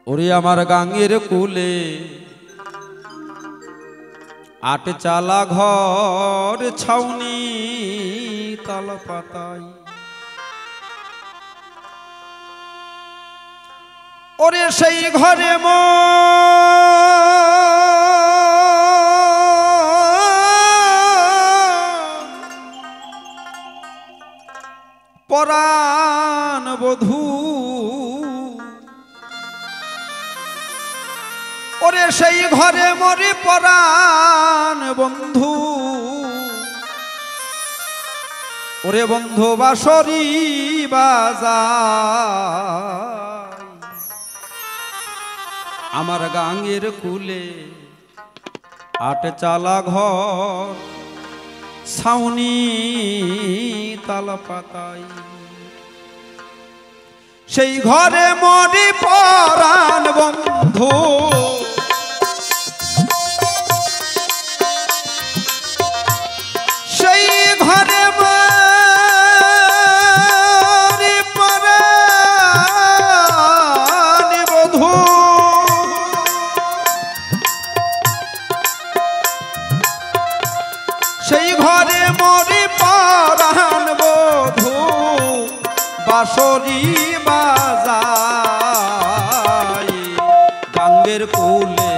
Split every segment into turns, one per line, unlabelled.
ওরে আমার গাঙ্গের কুলে আট চালা ঘর ছাউনি তাল পাতাই। ওরে সেই ঘরে পরাণ বধূ, ওরে সেই ঘরে মরে পরাণ বন্ধু। ওরে বন্ধু বাঁশরি বাজায় আমার গাঙ্গের কুলে আট চালা ঘর ছাউনি তাল পাতাই। সেই ঘরে মরি পরাণ বন্ধু, সেই ঘরে মরি পরাণ বধূ। সেই ঘরে মরি পরাণ বধূ বাঁশরি বাজাই গাঙ্গের কুলে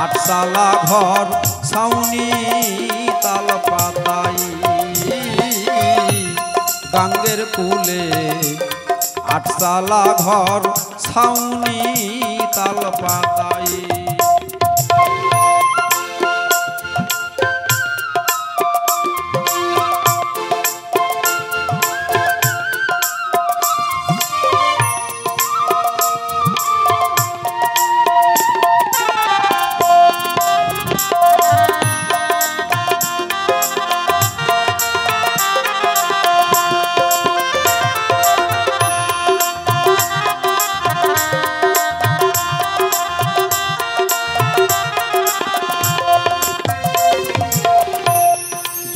আট চালা ঘর ছাউনি তাল পাতাই। গাঙ্গের কুলে আট চালা ঘর ছাউনি তাল পাতাই।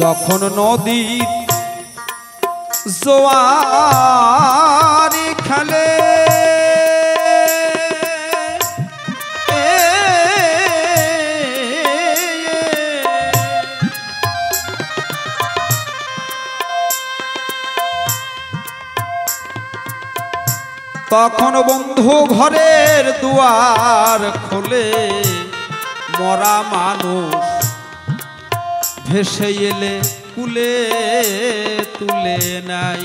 যখন নদীর জোয়ার খেলে তখন বন্ধু ঘরের দুয়ার খোলে মরা মানুষ ভেসে এলে কুলে তুলে নাই।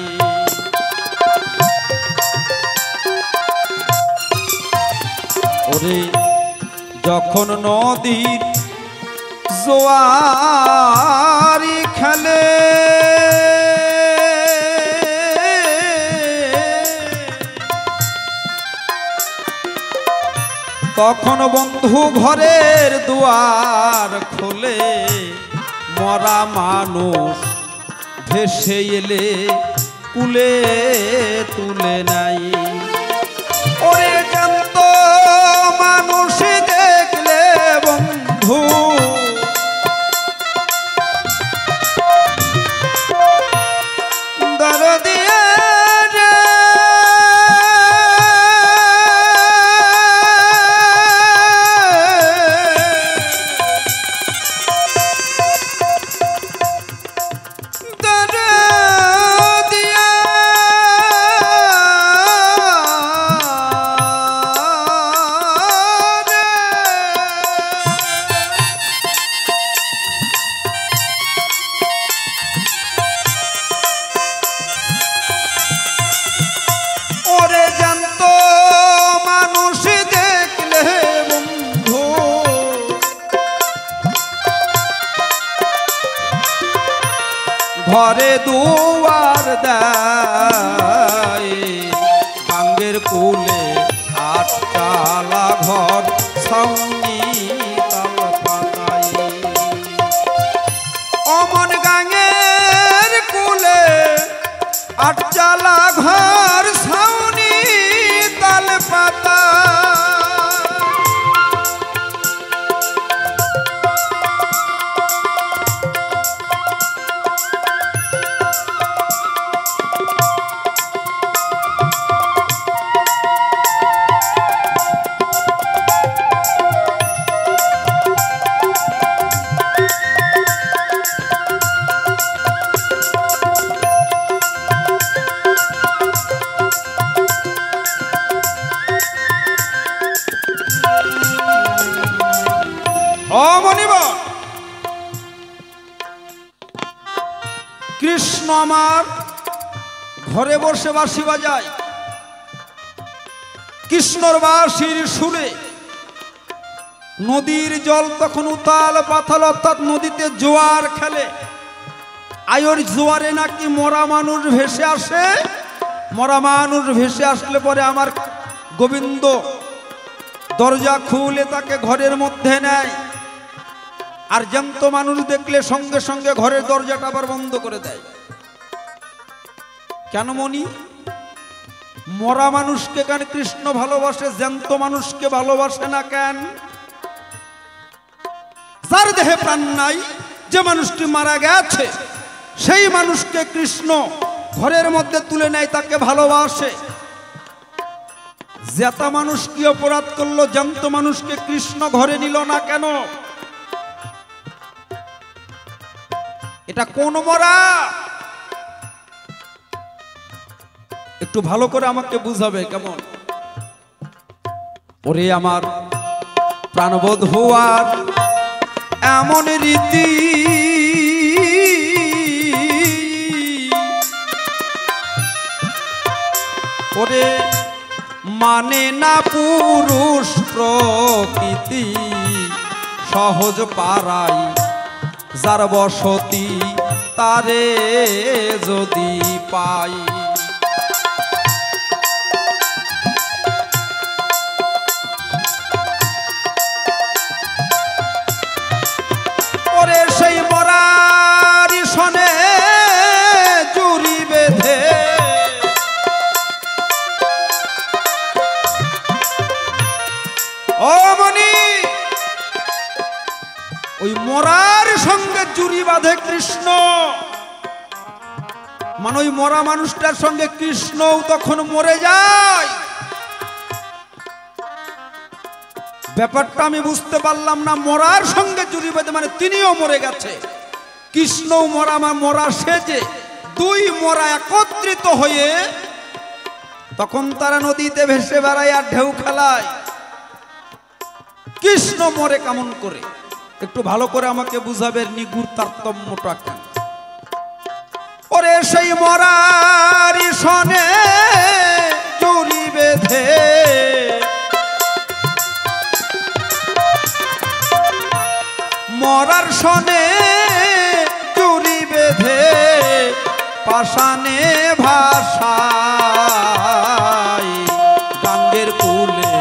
ওরে যখন নদীর জোয়ার খেলে তখন বন্ধু ঘরের দুয়ার খোলে মরা মানুষ ভেসে এলে কুলে তুলে নাই। ওরে জ্যান্ত মানুষ দেখলে বন্ধু দরদিয়া ঘরে দুয়ার দেয় গাঙ্গের কুলে আট চালা ঘর ছাউনি তাল পাতাই। অমন গাঙ্গের কুলে আট চালা ঘর ছাউনি তাল পাতা। কৃষ্ণ আমার ঘরে বসে বাঁশি বাজায়, কৃষ্ণর বাঁশির সুরে নদীর জল তখন উতাল পাতাল, অর্থাৎ নদীতে জোয়ার খেলে। আয়োর জোয়ারে নাকি মরা মানুষ ভেসে আসে। মরা মানুষ ভেসে আসলে পরে আমার গোবিন্দ দরজা খুলে তাকে ঘরের মধ্যে নেয়, আর জ্যান্ত মানুষ দেখলে সঙ্গে সঙ্গে ঘরের দরজাটা আবার বন্ধ করে দেয়। কেন মনি? মরা মানুষকে কেন কৃষ্ণ ভালোবাসে, জ্যান্ত মানুষকে ভালোবাসে না কেন? যার দেহে প্রাণ নাই, যে মানুষটি মারা গেছে, সেই মানুষকে কৃষ্ণ ঘরের মধ্যে তুলে নেয়, তাকে ভালোবাসে। জেতা মানুষ কি অপরাধ করলো, জ্যান্ত মানুষকে কৃষ্ণ ঘরে নিল না কেন? এটা কোন মরা? একটু ভালো করে আমাকে বুঝাবে কেমন? ওরে আমার প্রাণবোধ হওয়ার এমন রীতি, ওরে মানে না পুরুষ প্রকৃতি, সহজ পারাই যার বসতি, তারে যদি পাই। ওরে সেই মরার সনে জুড়ি বেঁধে, ও মনি ওই মরার সঙ্গে জুড়ি বাঁধে কৃষ্ণ। মানে ওই মরা মানুষটার সঙ্গে কৃষ্ণ তখন মরে যায়। ব্যাপারটা আমি বুঝতে পারলাম না। মরার সঙ্গে জুড়ি বেঁধে মানে তিনিও মরে গেছে, কৃষ্ণও মরা, মরা সেজে দুই মরা একত্রিত হয়ে তখন তারা নদীতে ভেসে বেড়ায় আর ঢেউ খেলায়। কৃষ্ণ মরে কেমন করে? একটু ভালো করে আমাকে বুঝাবে নিগুড় তারতম্যটা কেন? ওরে সেই মরার সনে জুড়ি বেঁধে, মরার সনে জুড়ি বেঁধে পাষাণে ভাষায়, গাঙ্গের কুলে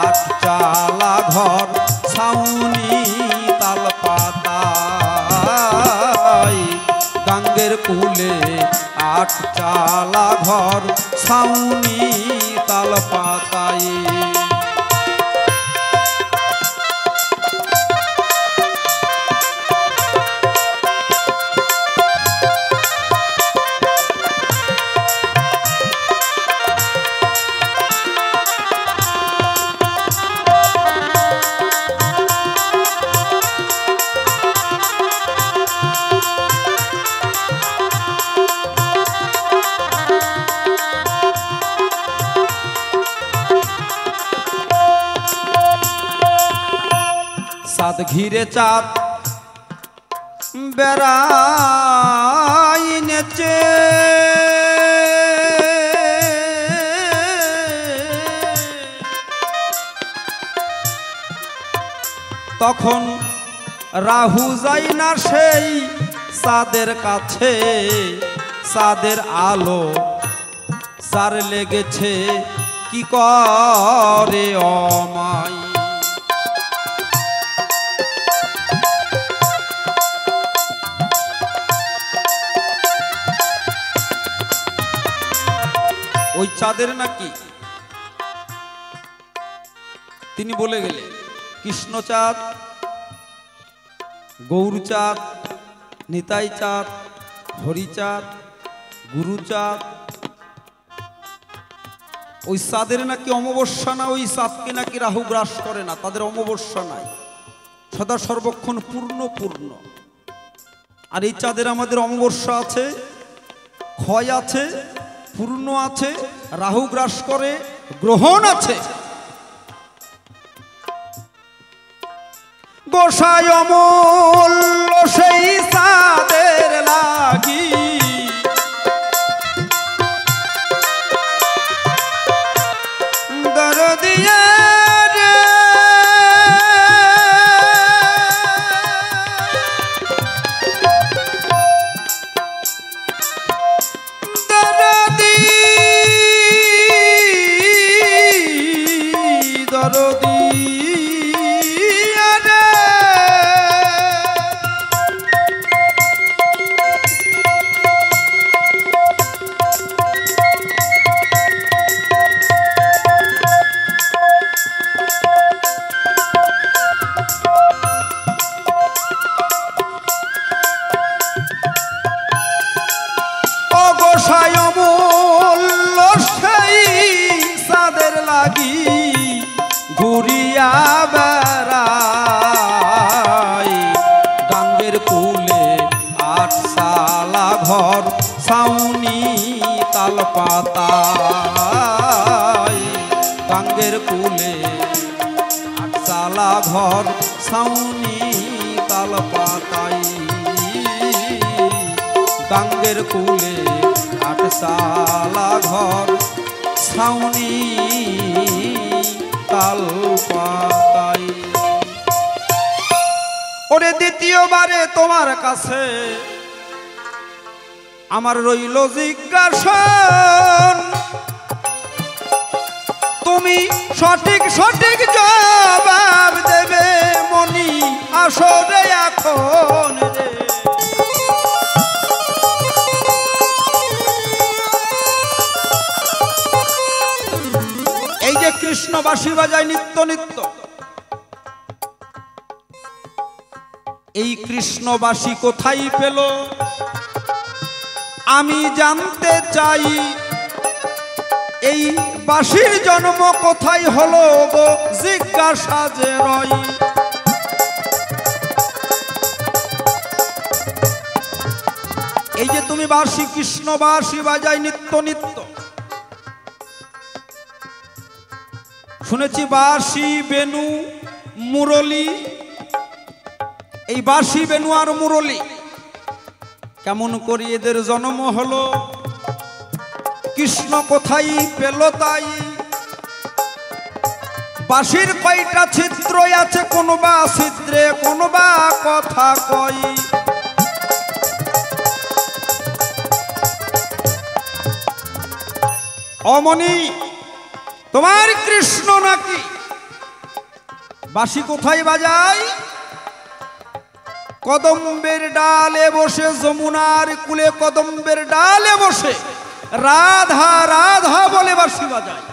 আট চালা ঘর ছাউনি তাল পাতায়, গাঙ্গের কুলে আট চালা ঘর ছাউনি তাল পাতায়। চাঁদ ঘিরে চাঁদ বেড়াই নেচে, তখন রাহু যাই না সেই চাঁদের কাছে, চাঁদের আলো চার লেগেছে কি করে অমাই। ওই চাঁদের নাকি তিনি বলে গেলে কৃষ্ণ চাঁদ, গৌর চাঁদ, নিতাই চাঁদ, হরি চাঁদ, গুরু চাঁদ। ওই চাঁদের নাকি অমাবস্যা না, ওই চাঁদকে নাকি রাহু গ্রাস করে না, তাদের অমাবস্যা নাই, সদা সর্বক্ষণ পূর্ণ পূর্ণ। আর এই চাঁদের আমাদের অমাবস্যা আছে, ক্ষয় আছে, পূর্ণ আছে, রাহু গ্রাস করে, গ্রহণ আছে। গোসাই অমূল্য সেই চাঁদের লাগি লাগি ঘুরিয়া বেড়াই গাঙ্গের কুলে আটসালা ঘর ছাউনি তাল পাতায় গাঙ্গের কুলে আটসালা ঘর ছাউনি তাল পাতায় গাঙ্গের কুলে আটসালা ঘর ছাউনি তাল পাতায়। ওরে দ্বিতীয়বারে তোমার কাছে আমার রইল জিজ্ঞাসন, তুমি সঠিক সঠিক জবাব দেবে মনি আসরে এখন রে। এই যে কৃষ্ণ বাঁশি বাজায় নিত্য নিত্য, এই কৃষ্ণ বাঁশি কোথায় পেল আমি জানতে চাই, এই বাঁশির জন্ম কোথায় হলো গো জিজ্ঞাসা যে রয়। এই যে তুমি বাঁশি কৃষ্ণ বাঁশি বাজায় নিত্য নিত্য, শুনেছি বাঁশি বেনু মুরলী, এই বাঁশি বেনু আর মুরলী কেমন করে এদের জন্ম হলো, কৃষ্ণ কোথায় পেল তাই। বাঁশির কয়টা ছিদ্র আছে, কোন বা ছিদ্রে কোন বা কথা কই। অমনি তোমার কৃষ্ণ নাকি বাঁশি কোথায় বাজায়, কদম্বের ডালে বসে, যমুনার কুলে কদম্বের ডালে বসে রাধা রাধা বলে বাঁশি বাজায়।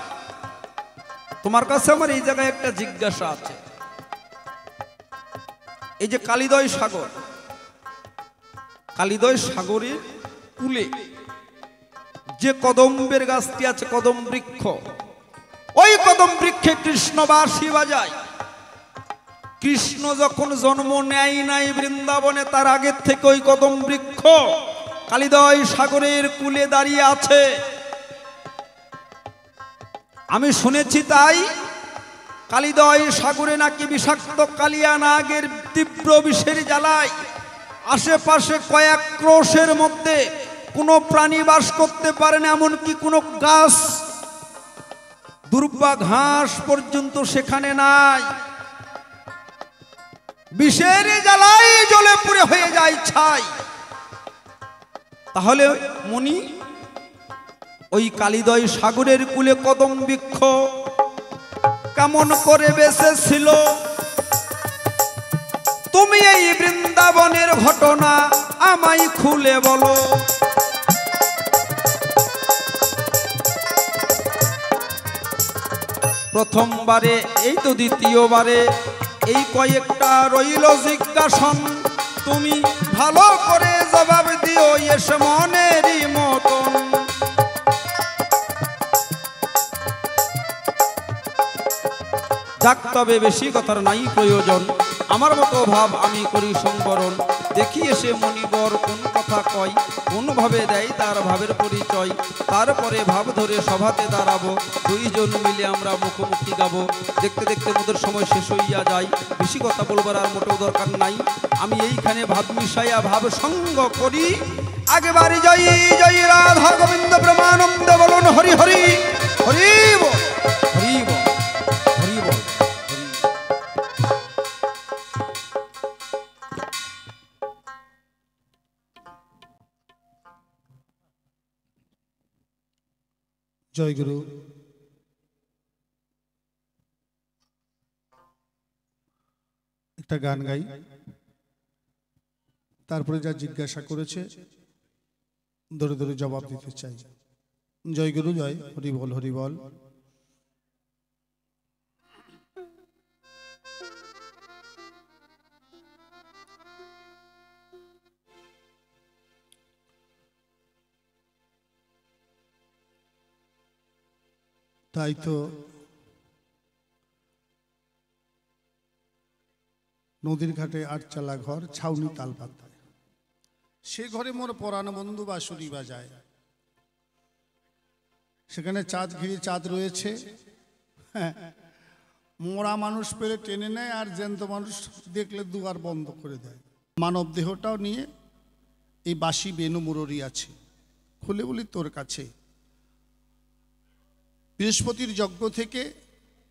তোমার কাছে আমার এই জায়গায় একটা জিজ্ঞাসা আছে, এই যে কালিদয় সাগর, কালিদয় সাগরের কুলে যে কদম্বের গাছটি আছে, কদম বৃক্ষ, ওই কদম বৃক্ষে কৃষ্ণ বাঁশি বাজায়। কৃষ্ণ যখন জন্ম নেয় নাই বৃন্দাবনে, তার আগের থেকে ওই কদম বৃক্ষ কালিদয় সাগরের কূলে দাঁড়িয়ে আছে। আমি শুনেছি তাই কালিদয় সাগরে নাকি বিষাক্ত কালিয়া নাগের তীব্র বিষের জ্বালায় আশেপাশে কয়েক ক্রোশের মধ্যে কোনো প্রাণী বাস করতে পারে না, এমনকি কোনো গাছ দুর্বা ঘাস পর্যন্ত সেখানে নাই। বিষের জ্বালাই জ্বলে পুড়ে হয়ে যায় ছাই। তাহলে মুনি ওই কালিদয় সাগরের কূলে কদম বৃক্ষ কেমন করে বেঁচে ছিল? তুমি এই বৃন্দাবনের ঘটনা আমায় খুলে বলো। প্রথমবারে এই তো দ্বিতীয়বারে এই কয়েকটা রইল জিজ্ঞাসন, তুমি ভালো করে জবাব দিও এসে মনেরই মতন। যাক তবে বেশি কথার নাই প্রয়োজন, আমার মতো ভাব আমি করি সংবরণ। দেখি এসে মনিবর কোন কথা কয়, কোন ভাবে দেয় তার ভাবের পরিচয়। তারপরে ভাব ধরে সভাতে দাঁড়াবো, দুইজন মিলে আমরা মুখোমুখি গাবো। দেখতে দেখতে মোদের সময় শেষ হইয়া যায়, বেশি কথা বলবার আর মোটেও দরকার নাই। আমি এইখানে ভাব মিশাইয়া ভাব সঙ্গ করি। আগে বাড়ি জয় জয় রাধা গোবিন্দ প্রেমানন্দ বলুন হরি হরি হরি বল হরি বল হরি বল।
জয় গুরু। একটা গান গাই, তারপরে যা জিজ্ঞাসা করেছে ধরে ধরে জবাব দিতে চাই। জয় গুরু, জয় হরি বল হরি বল। তাই তো নদীর ঘাটে আটচালা ঘর, ছাউনি তাল পাতায়। সে ঘরে মোর পরাণ বন্ধু বাঁশুরি বাজায়। সেখানে চাঁদ ঘিরে চাঁদ রয়েছে। হ্যাঁ, মরা মানুষ পেলে টেনে নেয়, আর জ্যান্ত মানুষ দেখলে দুয়ার বন্ধ করে দেয়। মানব দেহটাও নিয়ে এই বাঁশি বেনু মুররি আছে। খুলে বলি তোর কাছে, বৃহস্পতির যজ্ঞ থেকে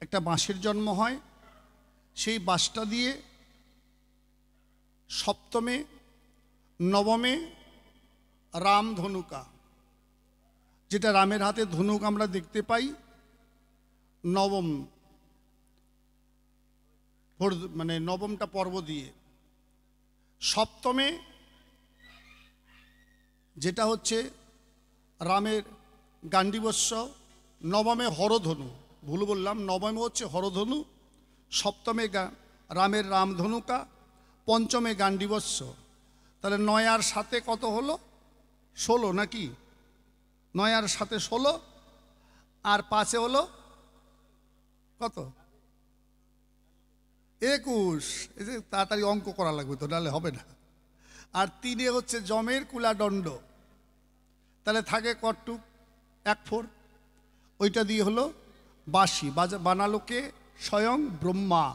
একটা বাঁশের জন্ম হয়। সেই বাঁশটা দিয়ে সপ্তমে নবমে রাম ধনুকা, যেটা রামের হাতে ধনুক আমরা দেখতে পাই, নবম মানে নবমটা পর্ব দিয়ে, সপ্তমে যেটা হচ্ছে রামের গান্ডীবস্য, নবমে হরধনু, ভুল বললাম, নবমে হচ্ছে হরধনু, সপ্তমে রামের রামধনুকা, পঞ্চমে গান্ডীবস্য। তাহলে 9 আর 7 কত হলো? 16 নাকি? 9 আর 7 16, আর 5 হলো কত? 21। এই যে তাড়াতাড়ি অঙ্ক করা লাগবে তো, নাহলে হবে না। আর 3 হচ্ছে জমের কুলাদণ্ড, তাহলে থাকে কটুক 1/4। ওইটা দিয়ে হলো বাঁশি। বানালো কে? স্বয়ং ব্রহ্মা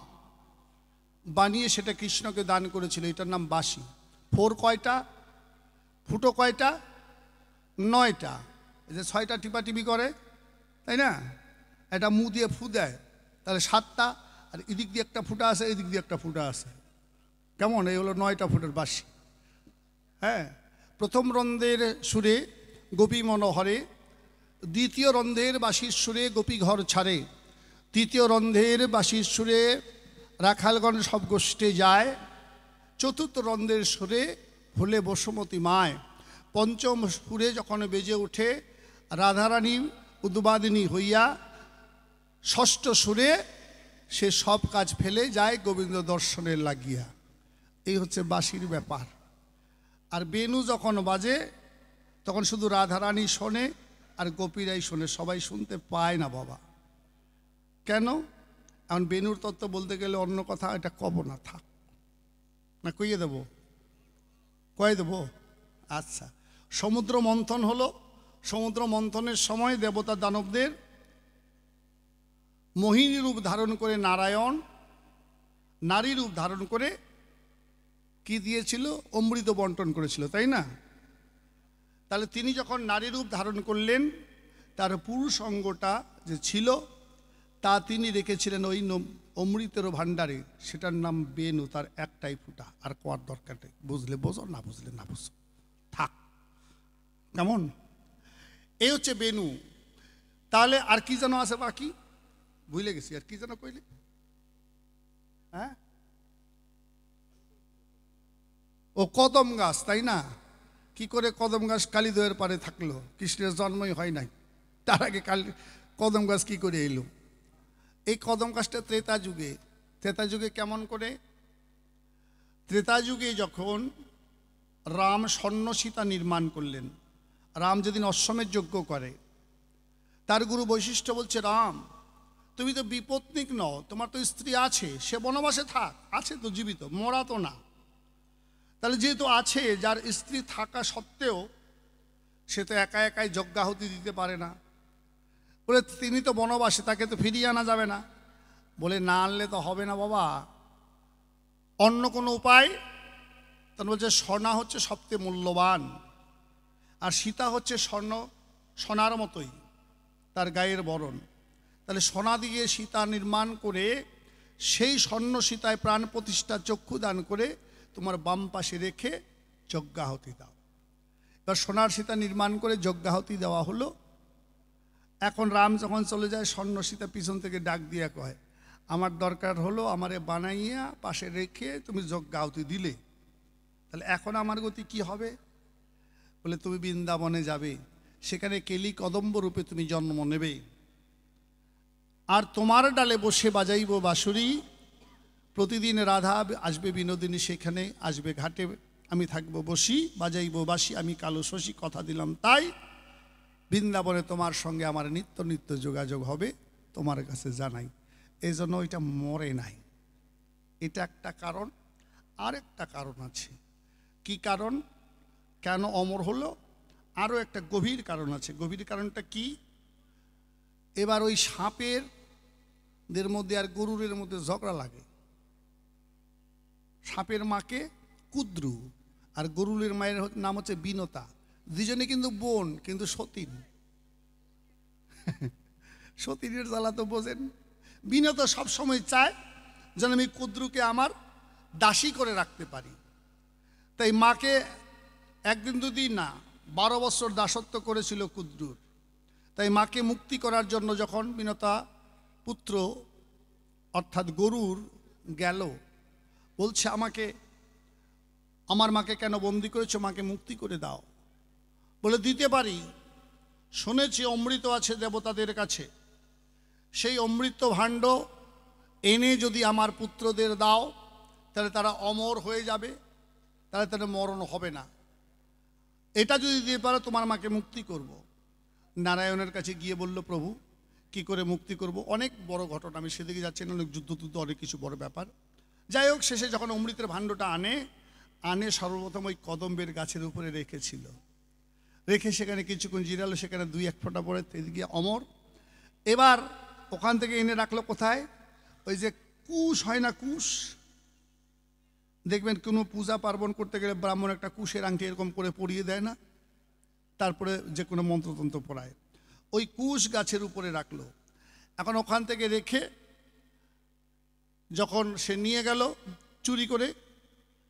বানিয়ে সেটা কৃষ্ণকে দান করেছিল, এটার নাম বাঁশি। 4 কয়টা? ফুটো কয়টা? 9টা। এই যে 6টা টিপাটিপি করে, তাই না? এটা মুখ দিয়ে ফু দেয়, তাহলে 7টা। আর এদিক দিয়ে একটা ফুটা আছে, এদিক দিয়ে একটা ফুটা আছে, কেমন? এই হলো 9টা ফুটের বাঁশি। হ্যাঁ, প্রথম রন্ধ্রের সুরে গোপী মনোহরে, দ্বিতীয় রন্ধ্রের বাঁশির সুরে গোপী ঘর ছাড়ে, তৃতীয় রন্ধ্রের বাঁশির সুরে রাখালগণ সব গোষ্ঠে যায়, চতুর্থ রন্ধ্রের সুরে হলে বসুমতী মায়, পঞ্চম সুরে যখন বেজে ওঠে রাধারানী উদ্বাদিনী হইয়া, ষষ্ঠ সুরে সে সব কাজ ফেলে যায় গোবিন্দ দর্শনের লাগিয়া। এই হচ্ছে বাঁশির ব্যাপার। আর বেনু যখন বাজে তখন শুধু রাধারানী শোনে আর গোপীরাই শোনে, সবাই শুনতে পায় না বাবা। কেন? এখন বেনুর তত্ত্ব বলতে গেলে অন্য কথা, এটা কব না, থাক না, কইয়ে দেব, কয়ে দেব। আচ্ছা, সমুদ্র মন্থন হলো। সমুদ্র মন্থনের সময় দেবতা দানবদের মোহিনী রূপ ধারণ করে নারায়ণ নারী রূপ ধারণ করে কি দিয়েছিল? অমৃত বন্টন করেছিল, তাই না? তাহলে তিনি যখন নারী রূপ ধারণ করলেন, তার পুরুষ অঙ্গটা যে ছিল তা তিনি রেখেছিলেন ওই অমৃতের ভাণ্ডারে, সেটার নাম বেনু। তার একটাই ফুটা, আর কোয়ার দরকার নেই। বুঝলে বোঝো, না বুঝলে না বুঝো, থাক। কেমন? এই হচ্ছে বেনু। তাহলে আর কি যেন আছে বাকি? ভুলে গেছি, আর কি যেন কইলে? হ্যাঁ, ও কদম গাছ, তাই না? কি করে কদম গাছ কালিদয়ের পারে থাকলো? কৃষ্ণের জন্মই হয় নাই, তার আগে কদম গাছ কি করে এলো? এই কদম গাছটা ত্রেতা যুগে। ত্রেতা যুগে কেমন করে? ত্রেতা যুগে যখন রাম স্বর্ণ সীতা নির্মাণ করলেন, রাম যেদিন অশ্বমেধ যজ্ঞ করে, তার গুরু বৈশিষ্ট্য বলছে, রাম তুমি তো বিপত্নিক নও, তোমার তো স্ত্রী আছে, সে বনবাসে থাক, আছে তো জীবিত, মরা তো না। তাহলে যেহেতু আছে, যার স্ত্রী থাকা সত্ত্বেও সে তো একা একাই যজ্ঞাহুতি দিতে পারে না। বলে তিনি তো বনবাসে, তাকে তো ফিরিয়ে আনা যাবে না। বলে না আনলে তো হবে না বাবা, অন্য কোনো উপায়? তখন বলছে সোনা হচ্ছে সবচেয়ে মূল্যবান, আর সীতা হচ্ছে সোনার মতোই তার গায়ের বরণ। তাহলে সোনা দিয়ে সীতা নির্মাণ করে সেই স্বর্ণ সীতায় প্রাণ প্রতিষ্ঠা চক্ষু দান করে তোমার বাম পাশে রেখে যজ্ঞাহুতি দাও। এবার সোনার সীতা নির্মাণ করে যজ্ঞাহুতি দেওয়া হলো। এখন রাম যখন চলে যায়, স্বর্ণ সীতা পিছন থেকে ডাক দিয়া কয়, আমার দরকার হলো আমারে বানাইয়া পাশে রেখে তুমি যজ্ঞাহুতি দিলে, তাহলে এখন আমার গতি কি হবে? বলে তুমি বৃন্দাবনে যাবে, সেখানে কেলি কদম্ব রূপে তুমি জন্ম নেবে, আর তোমার ডালে বসে বাজাইব বাঁশুরি, প্রতিদিন রাধা আসবে বিনোদিনী, সেখানে আসবে ঘাটে, আমি থাকবো বসি, বাজাইব বাঁশি, আমি কালো শশী, কথা দিলাম তাই। বৃন্দাবনে তোমার সঙ্গে আমার নিত্য নিত্য যোগাযোগ হবে, তোমার কাছে জানাই। এই জন্য ওইটা মরে নাই, এটা একটা কারণ। আরেকটা কারণ আছে। কি কারণ? কেন অমর হলো? আরও একটা গভীর কারণ আছে। গভীর কারণটা কি? এবার ওই সাপের দের মধ্যে আর গরুরের মধ্যে ঝগড়া লাগে। সাপের মাকে কুদ্রু আর গরুরের মায়ের নাম হচ্ছে বিনতা। দুজনে কিন্তু বোন, কিন্তু সতীন। সতীনের জ্বালা তো বোঝেন। বিনতা সবসময় চায় যেন আমি কুদ্রুকে আমার দাসী করে রাখতে পারি। তাই মাকে একদিন দুদিন না 12 বছর দাসত্ব করেছিল কুদ্রুর। তাই মাকে মুক্তি করার জন্য যখন বিনতা পুত্র অর্থাৎ গরুর গেল, বলছে আমাকে, আমার মাকে কেন বন্দি করেছো, মাকে মুক্তি করে দাও। বলে দিতে পারি, শুনেছি অমৃত আছে দেবতাদের কাছে, সেই অমৃত ভাণ্ড এনে যদি আমার পুত্রদের দাও তাহলে তারা অমর হয়ে যাবে, তাহলে তাদের মরণ হবে না। এটা যদি দিতে পারো তোমার মাকে মুক্তি করব। নারায়ণের কাছে গিয়ে বলল, প্রভু কি করে মুক্তি করব? অনেক বড় ঘটনা, আমি সেদিকে যাচ্ছি না, অনেক যুদ্ধ টুদ্ধ অনেক কিছু বড় ব্যাপার। যাই হোক, শেষে যখন অমৃতের ভাণ্ডটা আনে সর্বপ্রথম ওই কদম্বের গাছের উপরে রেখেছিল। রেখে সেখানে কিছুক্ষণ জিরালো, সেখানে 2-1 ফোঁটা পরে তেদিকে অমর। এবার ওখান থেকে এনে রাখলো কোথায়? ওই যে কুশ হয় না, কুশ দেখবেন কোনো পূজা পার্বণ করতে গেলে ব্রাহ্মণ একটা কুশের আংটি এরকম করে পরিয়ে দেয় না, তারপরে যে কোনো মন্ত্রতন্ত্র পড়ায়, ওই কুশ গাছের উপরে রাখলো। এখন ওখান থেকে রেখে যখন সে নিয়ে গেল চুরি করে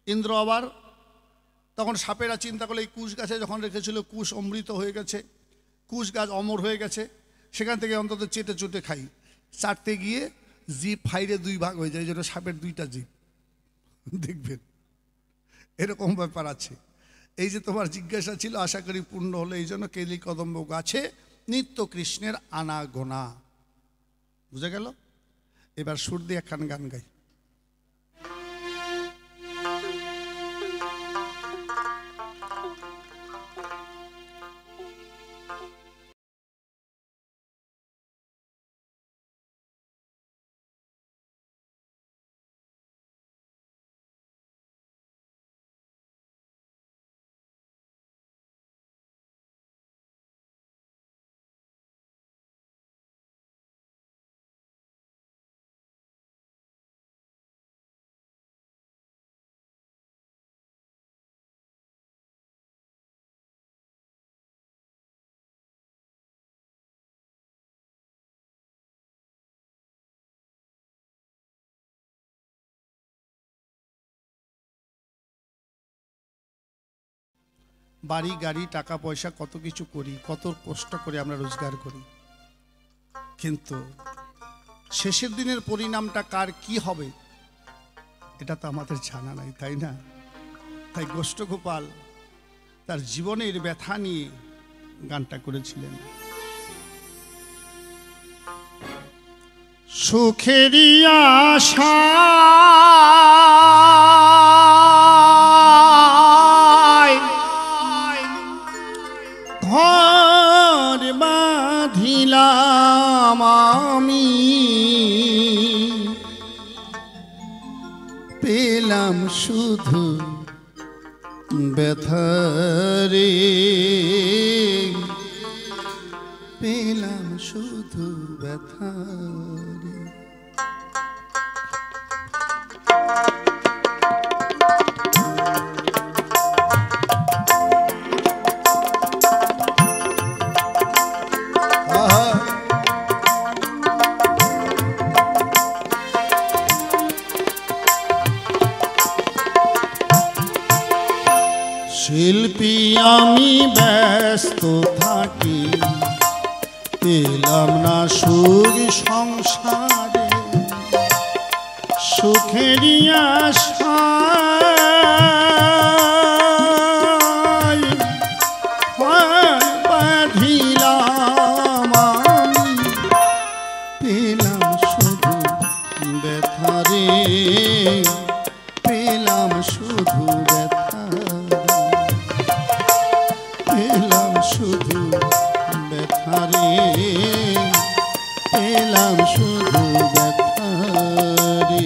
ইন্দ্র, আবার তখন সাপেরা চিন্তা করলে এই কুশ গাছে যখন রেখেছিল কুশ অমৃত হয়ে গেছে, কুশ গাছ অমর হয়ে গেছে, সেখান থেকে অন্তত চেটে চুটে খাই। চাটতে গিয়ে জিভ ফাইরে 2 ভাগ হয়ে যায়, যেটা সাপের 2টা জিভ। দেখবেন এরকম ব্যাপার আছে। এই যে তোমার জিজ্ঞাসা ছিল, আশা করি পূর্ণ হলো। এই জন্য কেলি কদম্ব গাছে নিত্য কৃষ্ণের আনাগোনা। বুঝে গেল? এবার সুর দিয়ে একখান গান গাই। বাড়ি গাড়ি টাকা পয়সা কত কিছু করি, কত কষ্ট করে আমরা রোজগার করি, কিন্তু শেষের দিনের পরিণামটা কার কি হবে এটা তো আমাদের জানা নাই, তাই না? তাই গোষ্ঠগোপাল তার জীবনের ব্যথা নিয়ে গানটা করেছিলেন। সুখেরই আশা ঘর বাঁধিলাম আমি, পেলাম শুধু ব্যথারে, পেলাম শুধু ব্যথারে। শিল্পী আমি ব্যস্ত থাকি, পেলাম না সুখ সংসারে, সুখেরই আশায় ঘর বাঁধিলাম আমি, পেলাম শুধু ব্যথারে, পেলাম শুধু পেলাম শুধু ব্যথারে, পেলাম শুধু ব্যথারে।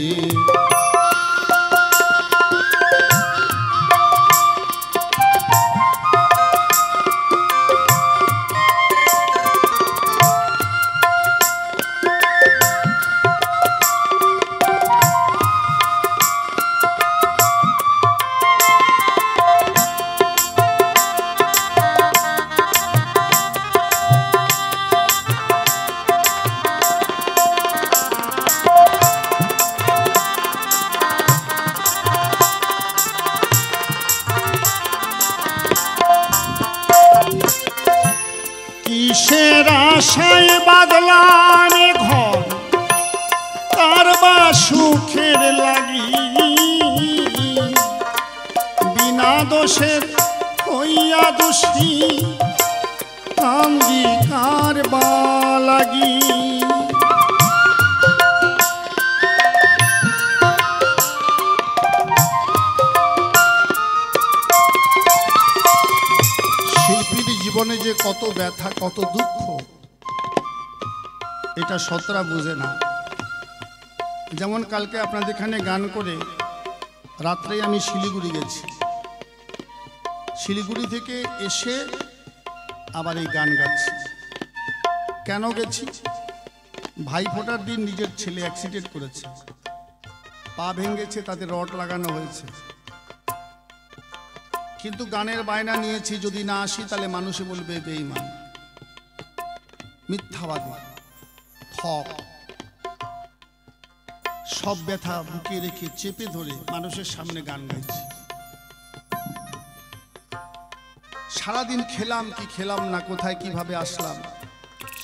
সুখের লাগি বিনা দোষের হইয়া দোষী কান্দি কার বা লাগি
শিল্পীর জীবনে যে কত ব্যথা কত দুঃখ এটা শতরা বুঝে না। যেমন কালকে আপনাদের এখানে গান করে রাত্রে আমি শিলিগুড়ি গেছি, শিলিগুড়ি থেকে এসে আবার এই গান গাচ্ছি। কেন গেছি? ভাই ফোটার দিন নিজের ছেলে অ্যাক্সিডেন্ট করেছে, পা ভেঙেছে, তাতে রড লাগানো হয়েছে, কিন্তু গানের বায়না নিয়েছি যদি না আসি তাহলে মানুষে বলবে বেঈমান, মিথ্যাবাদী, ঠক। সব ব্যথা বুকে রেখে চেপে ধরে মানুষের সামনে গান গাইছি। সারাদিন খেলাম কি খেলাম না, কোথায় কিভাবে আসলাম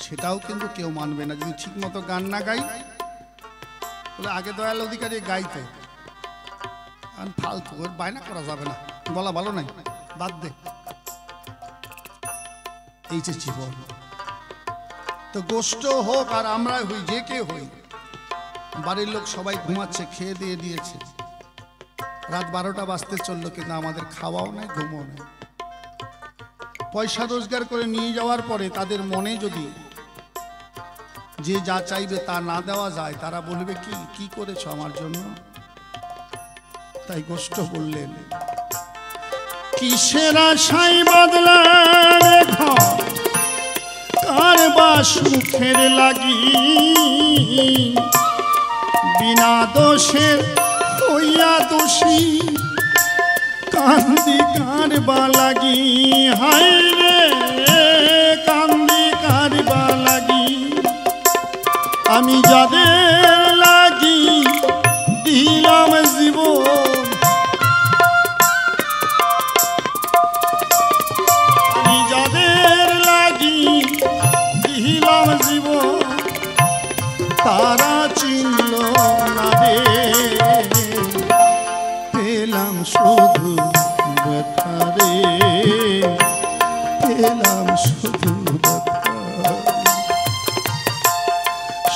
সেটাও কিন্তু কেউ মানবে না যদি ঠিক মতো গান না গাই। বলে আগে দয়াল অধিকারী গাইতে, ফালতু, ওর বায়না করা যাবে না, বলা ভালো নাই, বাদ দে। এই যে জীবন, তো গোষ্ঠ হোক আর আমরা হই, যে কে হই, বাড়ির লোক সবাই ঘুমাচ্ছে, খেয়ে দিয়ে দিয়েছে, রাত 12টা বাজতে চললো, কিন্তু আমাদের খাওয়াও নাই, ঘুমও নাই। পয়সা রোজগার করে নিয়ে যাওয়ার পরে তাদের মনে যদি যে যা চাইবে তা না দেওয়া যায়, তারা বলবে কি কি করেছো আমার জন্য। তাই গোষ্ঠ বললেন,
কিসের আশায় বদলার ঘর কার বা সুখের লাগি বিনা দোষের হইয়া দোষী কান্দি কার বা লাগি। হায় রে কান্দি কার বা লাগি, আমি যাদের লাগি দিলাম জীবন, আমি যাদের লাগি দিলাম জীবন, তারা চিনল না রে, পেলাম শুধু ব্যথা রে, পেলাম শুধু ব্যথা,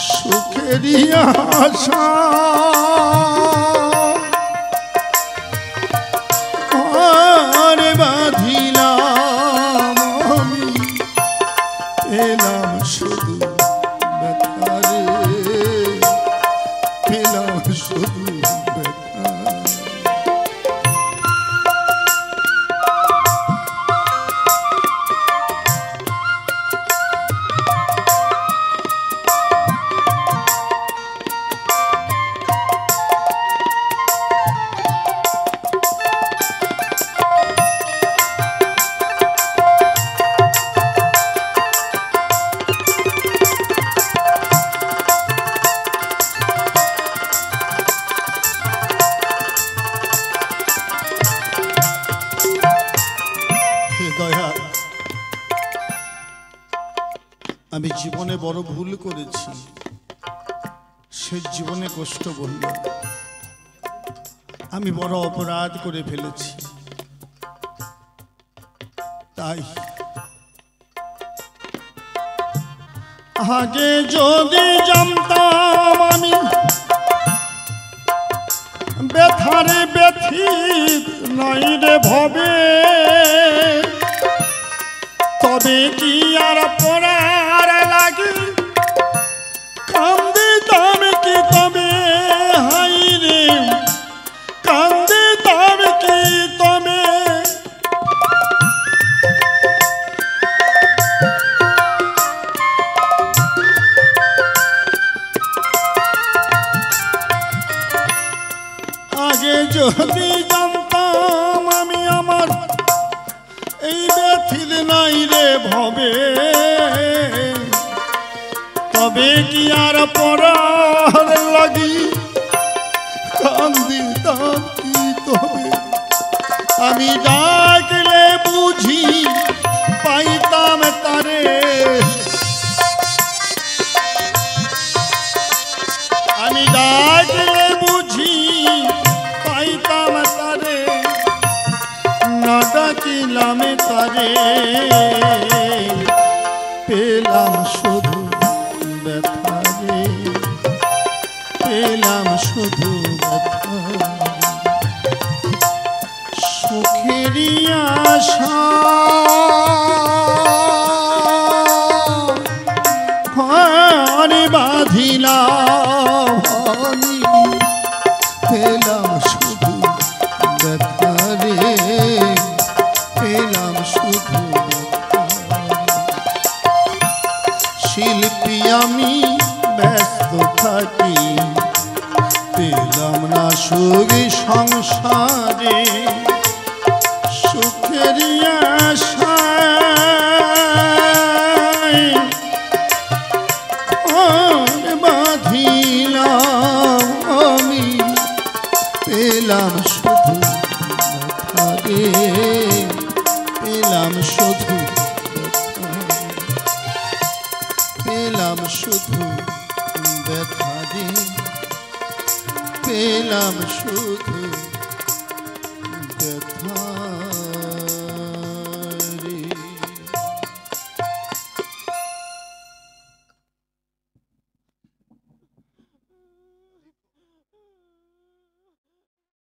সুখেরই আশা আর বাঁধিলাম আমি, পেলাম শুধু ব্যথা রে, পেলাম শুধু ব্যথা। আমি জীবনে বড় ভুল করেছি, সে জীবনে কষ্ট বলল, আমি বড় অপরাধ করে ফেলেছি। তাই আগে যদি জানতাম আমি ব্যথারে ব্যথিত নাই রে ভবে, তবে কি আর পড়ার লাগে কান্দিতাম কি তবে, হাই রে কান্দিতাম কি তবে। আগে যদি জানতাম আমি আমার এই ব্যথির নাই রে ভবে, তবে কি আর পরার লাগি কান্দিতাম কি তবে। আমি ডাকলে বুঝি পাইতাম তারে, আমি ডাকলে রে পেলাম শুধু ব্যথা রে পেলাম শুধু ব্যথা সুখেরই আশা ঘরে বাঁধিলাম আমি পেলাম শুধু ব্যথা রে পেলাম শুধু শিল্পী আমি ব্যস্ত থাকি পেলাম না সুখ সংসারে সুখের আশায় ঘর বাঁধিলাম আমি পেলাম শুধু ব্যথা রে পেলাম শুধু পেলাম শুধু ব্যথা রে পেলাম শুধু ব্যথা